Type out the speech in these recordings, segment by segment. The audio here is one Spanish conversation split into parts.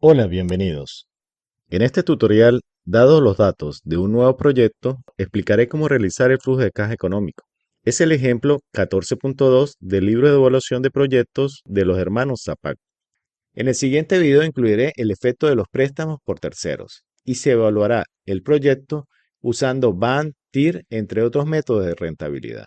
Hola, bienvenidos. En este tutorial, dados los datos de un nuevo proyecto, explicaré cómo realizar el flujo de caja económico. Es el ejemplo 14.2 del libro de evaluación de proyectos de los hermanos Zapac. En el siguiente video incluiré el efecto de los préstamos por terceros y se evaluará el proyecto usando BAN, TIR, entre otros métodos de rentabilidad.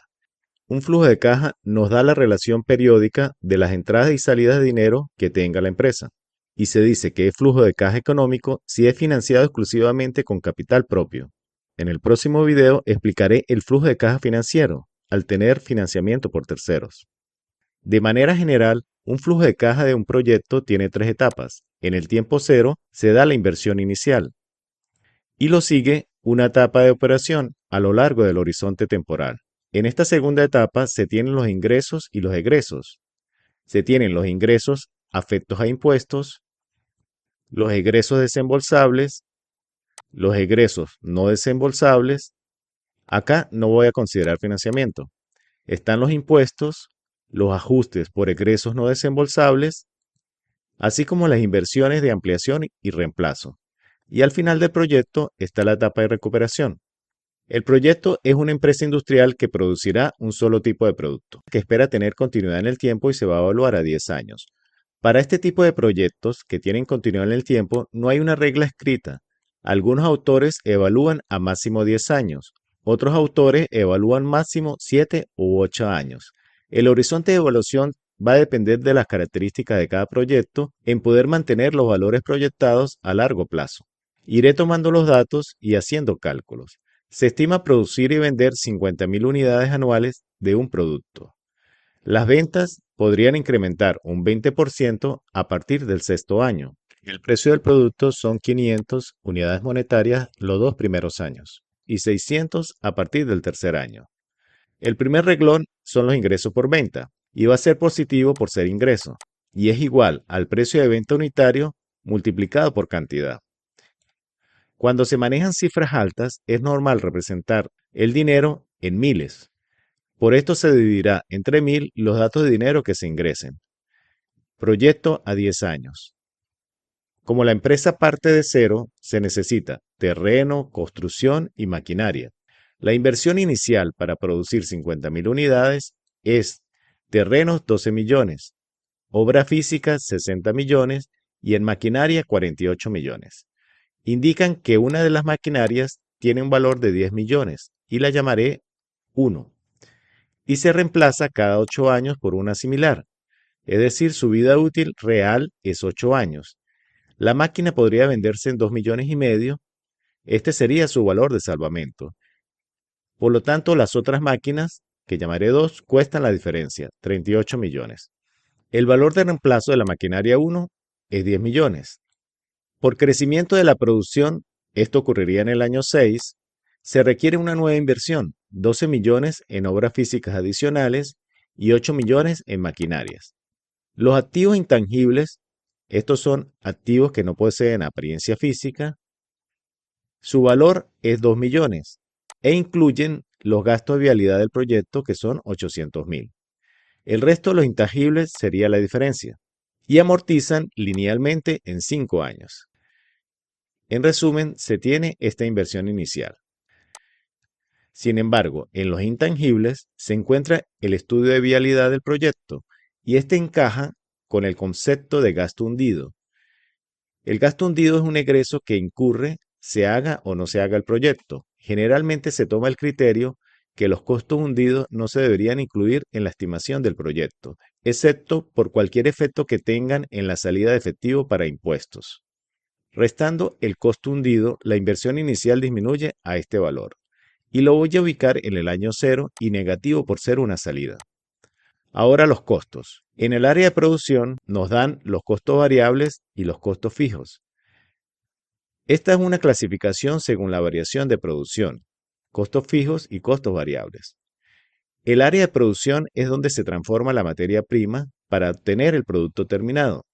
Un flujo de caja nos da la relación periódica de las entradas y salidas de dinero que tenga la empresa, y se dice que es flujo de caja económico si es financiado exclusivamente con capital propio. En el próximo video explicaré el flujo de caja financiero al tener financiamiento por terceros. De manera general, un flujo de caja de un proyecto tiene tres etapas. En el tiempo cero se da la inversión inicial y lo sigue una etapa de operación a lo largo del horizonte temporal. En esta segunda etapa se tienen los ingresos y los egresos. Se tienen los ingresos afectos a impuestos, los egresos desembolsables, los egresos no desembolsables. Acá no voy a considerar financiamiento. Están los impuestos, los ajustes por egresos no desembolsables, así como las inversiones de ampliación y reemplazo. Y al final del proyecto está la etapa de recuperación. El proyecto es una empresa industrial que producirá un solo tipo de producto, que espera tener continuidad en el tiempo y se va a evaluar a 10 años. Para este tipo de proyectos que tienen continuidad en el tiempo, no hay una regla escrita. Algunos autores evalúan a máximo 10 años, otros autores evalúan máximo 7 u 8 años. El horizonte de evaluación va a depender de las características de cada proyecto en poder mantener los valores proyectados a largo plazo. Iré tomando los datos y haciendo cálculos. Se estima producir y vender 50.000 unidades anuales de un producto. Las ventas podrían incrementar un 20% a partir del sexto año. El precio del producto son 500 unidades monetarias los dos primeros años y 600 a partir del tercer año. El primer renglón son los ingresos por venta y va a ser positivo por ser ingreso y es igual al precio de venta unitario multiplicado por cantidad. Cuando se manejan cifras altas, es normal representar el dinero en miles. Por esto se dividirá entre 1000 los datos de dinero que se ingresen. Proyecto a 10 años. Como la empresa parte de cero, se necesita terreno, construcción y maquinaria. La inversión inicial para producir 50.000 unidades es terrenos 12 millones, obra física 60 millones y en maquinaria 48 millones. Indican que una de las maquinarias tiene un valor de 10 millones y la llamaré 1 y se reemplaza cada 8 años por una similar, es decir, su vida útil real es 8 años. La máquina podría venderse en 2 millones y medio, este sería su valor de salvamento. Por lo tanto, las otras máquinas, que llamaré 2, cuestan la diferencia, 38 millones. El valor de reemplazo de la maquinaria 1 es 10 millones. Por crecimiento de la producción, esto ocurriría en el año 6, se requiere una nueva inversión, 12 millones en obras físicas adicionales y 8 millones en maquinarias. Los activos intangibles, estos son activos que no poseen apariencia física, su valor es 2 millones e incluyen los gastos de vialidad del proyecto que son 800.000. El resto de los intangibles sería la diferencia y amortizan linealmente en 5 años. En resumen, se tiene esta inversión inicial. Sin embargo, en los intangibles se encuentra el estudio de vialidad del proyecto y este encaja con el concepto de gasto hundido. El gasto hundido es un egreso que incurre, se haga o no se haga el proyecto. Generalmente se toma el criterio que los costos hundidos no se deberían incluir en la estimación del proyecto, excepto por cualquier efecto que tengan en la salida de efectivo para impuestos. Restando el costo hundido, la inversión inicial disminuye a este valor y lo voy a ubicar en el año cero y negativo por ser una salida. Ahora los costos. En el área de producción nos dan los costos variables y los costos fijos. Esta es una clasificación según la variación de producción, costos fijos y costos variables. El área de producción es donde se transforma la materia prima para obtener el producto terminado.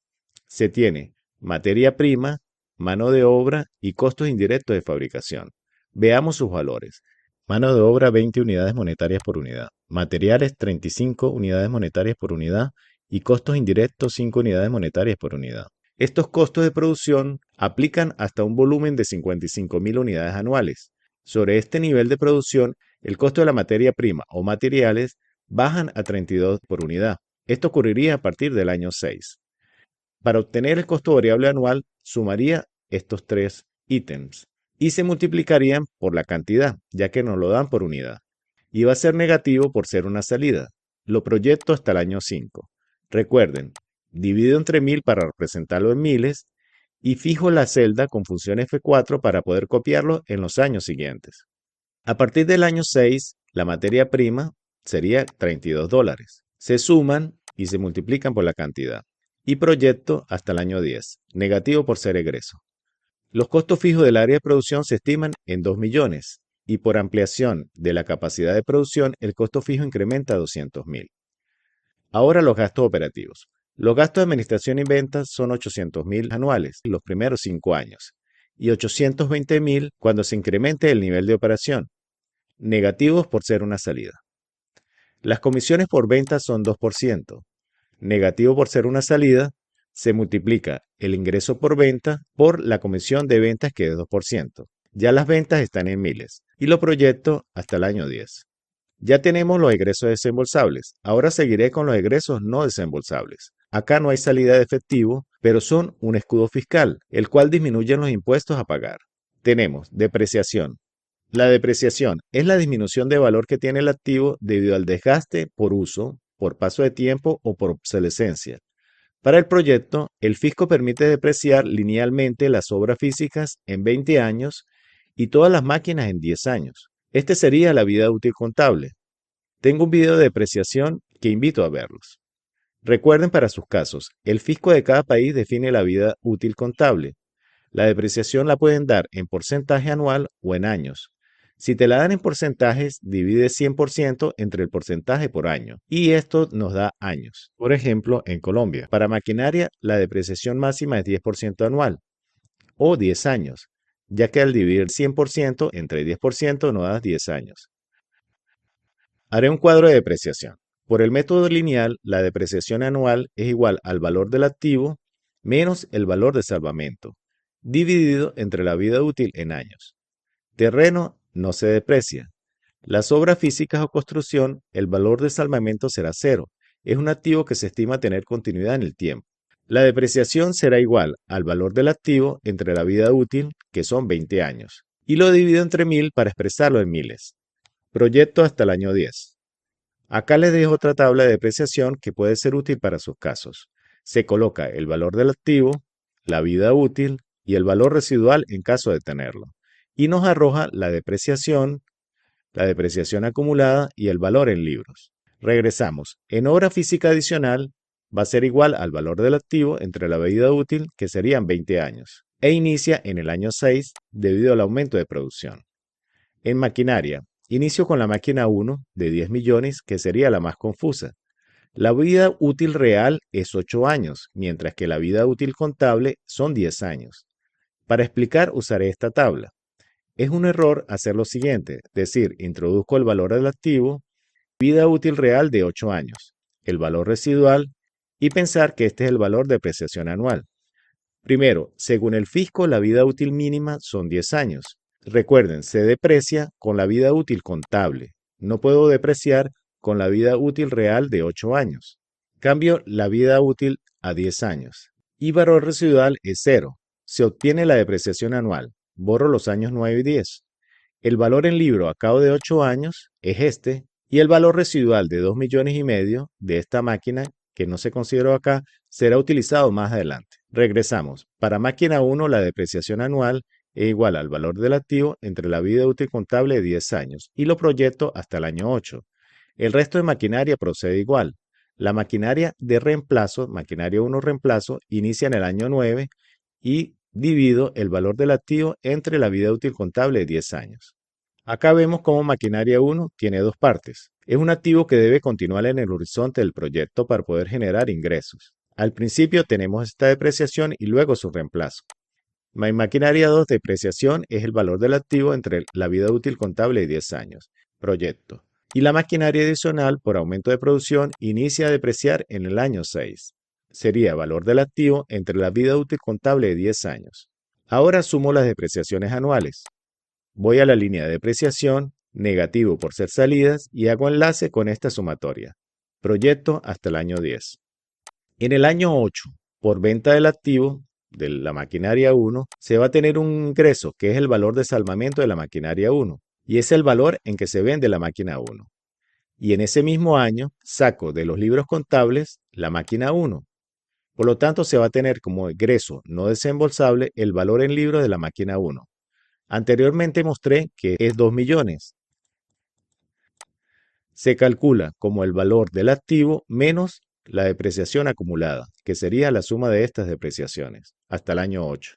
Se tiene materia prima, mano de obra y costos indirectos de fabricación. Veamos sus valores. Mano de obra 20 unidades monetarias por unidad. Materiales 35 unidades monetarias por unidad y costos indirectos 5 unidades monetarias por unidad. Estos costos de producción aplican hasta un volumen de 55.000 unidades anuales. Sobre este nivel de producción, el costo de la materia prima o materiales bajan a 32 por unidad. Esto ocurriría a partir del año 6. Para obtener el costo variable anual, sumaría estos tres ítems y se multiplicarían por la cantidad, ya que nos lo dan por unidad. Y va a ser negativo por ser una salida. Lo proyecto hasta el año 5. Recuerden, divido entre 1000 para representarlo en miles y fijo la celda con función F4 para poder copiarlo en los años siguientes. A partir del año 6, la materia prima sería $32. Se suman y se multiplican por la cantidad. Y proyecto hasta el año 10, negativo por ser egreso. Los costos fijos del área de producción se estiman en 2 millones y por ampliación de la capacidad de producción el costo fijo incrementa a 200.000. Ahora los gastos operativos. Los gastos de administración y ventas son 800.000 anuales los primeros 5 años y 820.000 cuando se incremente el nivel de operación, negativos por ser una salida. Las comisiones por ventas son 2%, negativo por ser una salida, se multiplica el ingreso por venta por la comisión de ventas que es 2%. Ya las ventas están en miles y lo proyecto hasta el año 10. Ya tenemos los egresos desembolsables. Ahora seguiré con los egresos no desembolsables. Acá no hay salida de efectivo, pero son un escudo fiscal, el cual disminuye los impuestos a pagar. Tenemos depreciación. La depreciación es la disminución de valor que tiene el activo debido al desgaste por uso, por paso de tiempo o por obsolescencia. Para el proyecto, el fisco permite depreciar linealmente las obras físicas en 20 años y todas las máquinas en 10 años. Este sería la vida útil contable. Tengo un video de depreciación que invito a verlos. Recuerden para sus casos, el fisco de cada país define la vida útil contable. La depreciación la pueden dar en porcentaje anual o en años. Si te la dan en porcentajes, divide 100% entre el porcentaje por año y esto nos da años. Por ejemplo, en Colombia, para maquinaria la depreciación máxima es 10% anual o 10 años, ya que al dividir 100% entre 10% nos da 10 años. Haré un cuadro de depreciación. Por el método lineal, la depreciación anual es igual al valor del activo menos el valor de salvamento, dividido entre la vida útil en años. Terreno no se deprecia. Las obras físicas o construcción, el valor de salvamento será cero. Es un activo que se estima tener continuidad en el tiempo. La depreciación será igual al valor del activo entre la vida útil, que son 20 años, y lo divido entre 1000 para expresarlo en miles. Proyecto hasta el año 10. Acá les dejo otra tabla de depreciación que puede ser útil para sus casos. Se coloca el valor del activo, la vida útil y el valor residual en caso de tenerlo. Y nos arroja la depreciación acumulada y el valor en libros. Regresamos. En obra física adicional va a ser igual al valor del activo entre la vida útil, que serían 20 años, e inicia en el año 6 debido al aumento de producción. En maquinaria, inicio con la máquina 1 de 10 millones, que sería la más confusa. La vida útil real es 8 años, mientras que la vida útil contable son 10 años. Para explicar usaré esta tabla. Es un error hacer lo siguiente, decir, introduzco el valor del activo, vida útil real de 8 años, el valor residual y pensar que este es el valor de depreciación anual. Primero, según el fisco, la vida útil mínima son 10 años. Recuerden, se deprecia con la vida útil contable. No puedo depreciar con la vida útil real de 8 años. Cambio la vida útil a 10 años. Y valor residual es 0. Se obtiene la depreciación anual. Borro los años 9 y 10. El valor en libro a cabo de 8 años es este y el valor residual de 2 millones y medio de esta máquina, que no se consideró acá, será utilizado más adelante. Regresamos. Para máquina 1 la depreciación anual es igual al valor del activo entre la vida útil contable de 10 años y lo proyecto hasta el año 8. El resto de maquinaria procede igual. La maquinaria de reemplazo, maquinaria 1 reemplazo, inicia en el año 9 y divido el valor del activo entre la vida útil contable de 10 años. Acá vemos cómo maquinaria 1 tiene dos partes. Es un activo que debe continuar en el horizonte del proyecto para poder generar ingresos. Al principio tenemos esta depreciación y luego su reemplazo. Maquinaria 2, depreciación, es el valor del activo entre la vida útil contable de 10 años. Proyecto. Y la maquinaria adicional, por aumento de producción, inicia a depreciar en el año 6. sería valor del activo entre la vida útil contable de 10 años. Ahora sumo las depreciaciones anuales. Voy a la línea de depreciación, negativo por ser salidas, y hago enlace con esta sumatoria. Proyecto hasta el año 10. En el año 8, por venta del activo de la maquinaria 1, se va a tener un ingreso que es el valor de salvamento de la maquinaria 1, y es el valor en que se vende la máquina 1. Y en ese mismo año saco de los libros contables la máquina 1. Por lo tanto, se va a tener como egreso no desembolsable el valor en libros de la máquina 1. Anteriormente mostré que es 2 millones. Se calcula como el valor del activo menos la depreciación acumulada, que sería la suma de estas depreciaciones, hasta el año 8.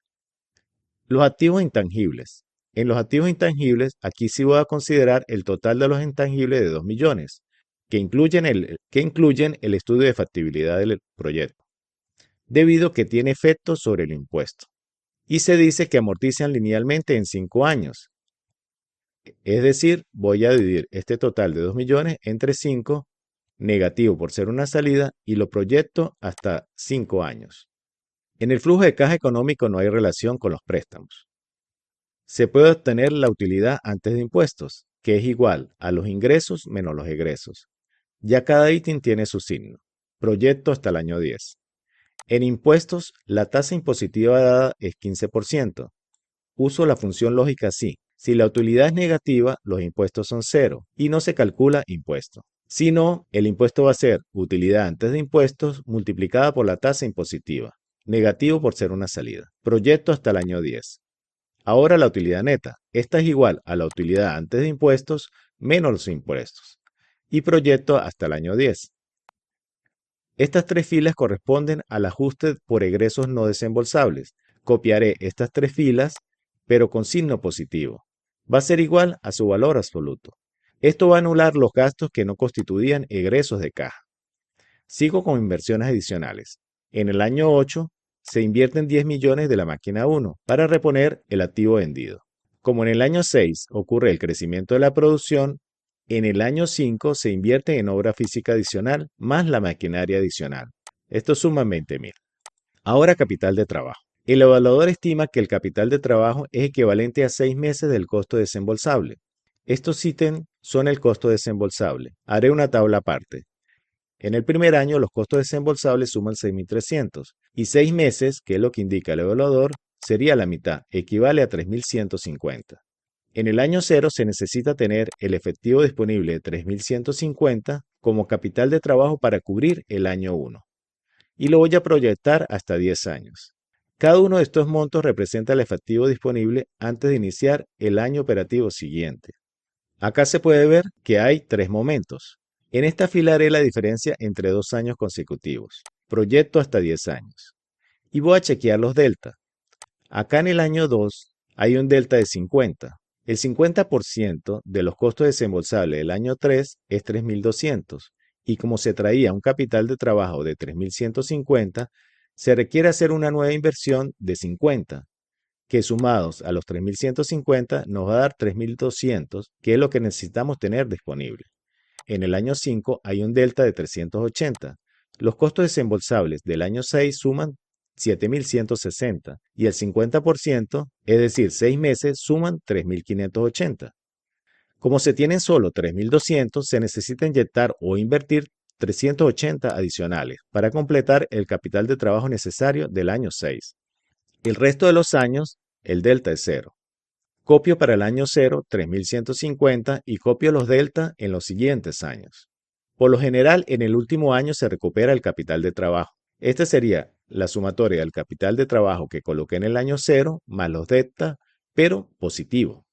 Los activos intangibles. En los activos intangibles, aquí sí voy a considerar el total de los intangibles de 2 millones, que incluyen el estudio de factibilidad del proyecto, debido a que tiene efectos sobre el impuesto. Y se dice que amortizan linealmente en 5 años. Es decir, voy a dividir este total de 2 millones entre 5, negativo por ser una salida, y lo proyecto hasta 5 años. En el flujo de caja económico no hay relación con los préstamos. Se puede obtener la utilidad antes de impuestos, que es igual a los ingresos menos los egresos. Ya cada ítem tiene su signo. Proyecto hasta el año 10. En impuestos, la tasa impositiva dada es 15%. Uso la función lógica así. Si la utilidad es negativa, los impuestos son cero y no se calcula impuesto. Si no, el impuesto va a ser utilidad antes de impuestos multiplicada por la tasa impositiva. Negativo por ser una salida. Proyecto hasta el año 10. Ahora la utilidad neta. Esta es igual a la utilidad antes de impuestos menos los impuestos. Y proyecto hasta el año 10. Estas tres filas corresponden al ajuste por egresos no desembolsables. Copiaré estas tres filas, pero con signo positivo. Va a ser igual a su valor absoluto. Esto va a anular los gastos que no constituían egresos de caja. Sigo con inversiones adicionales. En el año 8 se invierten 10 millones de la máquina 1 para reponer el activo vendido. Como en el año 6 ocurre el crecimiento de la producción, en el año 5 se invierte en obra física adicional más la maquinaria adicional. Esto suma 20.000. Ahora capital de trabajo. El evaluador estima que el capital de trabajo es equivalente a 6 meses del costo desembolsable. Estos ítems son el costo desembolsable. Haré una tabla aparte. En el primer año los costos desembolsables suman 6.300 y 6 meses, que es lo que indica el evaluador, sería la mitad, equivale a 3.150. En el año 0 se necesita tener el efectivo disponible de 3.150 como capital de trabajo para cubrir el año 1. Y lo voy a proyectar hasta 10 años. Cada uno de estos montos representa el efectivo disponible antes de iniciar el año operativo siguiente. Acá se puede ver que hay 3 momentos. En esta fila haré la diferencia entre 2 años consecutivos. Proyecto hasta 10 años. Y voy a chequear los delta. Acá en el año 2 hay un delta de 50. El 50% de los costos desembolsables del año 3 es 3.200. Y como se traía un capital de trabajo de 3.150, se requiere hacer una nueva inversión de 50, que sumados a los 3.150 nos va a dar 3.200, que es lo que necesitamos tener disponible. En el año 5 hay un delta de 380. Los costos desembolsables del año 6 suman 7.160 y el 50%, es decir, 6 meses, suman 3.580. Como se tienen solo 3.200, se necesita inyectar o invertir 380 adicionales para completar el capital de trabajo necesario del año 6. El resto de los años, el delta es cero. Copio para el año 0 3.150 y copio los delta en los siguientes años. Por lo general, en el último año se recupera el capital de trabajo. Esta sería la sumatoria del capital de trabajo que coloqué en el año 0 más los delta, pero positivo.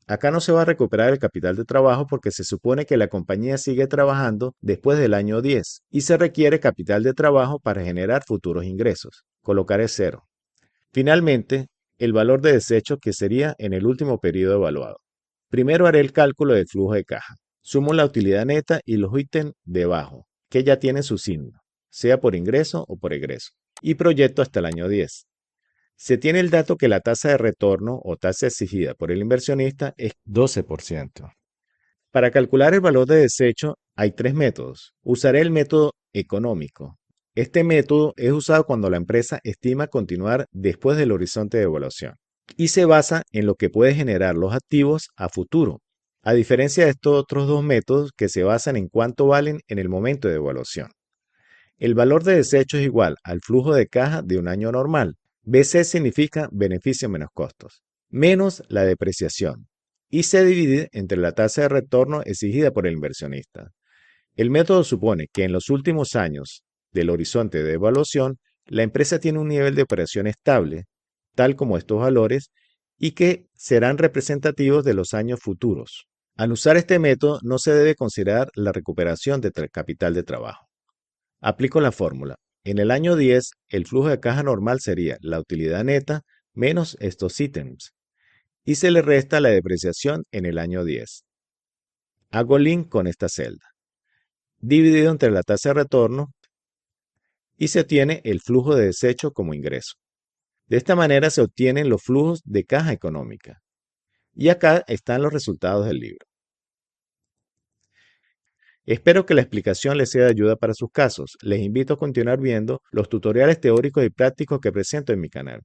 Acá no se va a recuperar el capital de trabajo porque se supone que la compañía sigue trabajando después del año 10 y se requiere capital de trabajo para generar futuros ingresos. Colocaré 0. Finalmente, el valor de desecho que sería en el último periodo evaluado. Primero haré el cálculo del flujo de caja. Sumo la utilidad neta y los ítems debajo, que ya tienen su signo, sea por ingreso o por egreso, y proyecto hasta el año 10. Se tiene el dato que la tasa de retorno o tasa exigida por el inversionista es 12%. Para calcular el valor de desecho hay 3 métodos. Usaré el método económico. Este método es usado cuando la empresa estima continuar después del horizonte de evaluación y se basa en lo que puede generar los activos a futuro, a diferencia de estos otros dos métodos que se basan en cuánto valen en el momento de evaluación. El valor de desecho es igual al flujo de caja de un año normal. BC significa beneficio menos costos, menos la depreciación, y se divide entre la tasa de retorno exigida por el inversionista. El método supone que en los últimos años del horizonte de evaluación, la empresa tiene un nivel de operación estable, tal como estos valores, y que serán representativos de los años futuros. Al usar este método, no se debe considerar la recuperación de capital de trabajo. Aplico la fórmula. En el año 10, el flujo de caja normal sería la utilidad neta menos estos ítems, y se le resta la depreciación en el año 10. Hago link con esta celda, dividido entre la tasa de retorno, y se obtiene el flujo de desecho como ingreso. De esta manera se obtienen los flujos de caja económica. Y acá están los resultados del libro. Espero que la explicación les sea de ayuda para sus casos. Les invito a continuar viendo los tutoriales teóricos y prácticos que presento en mi canal.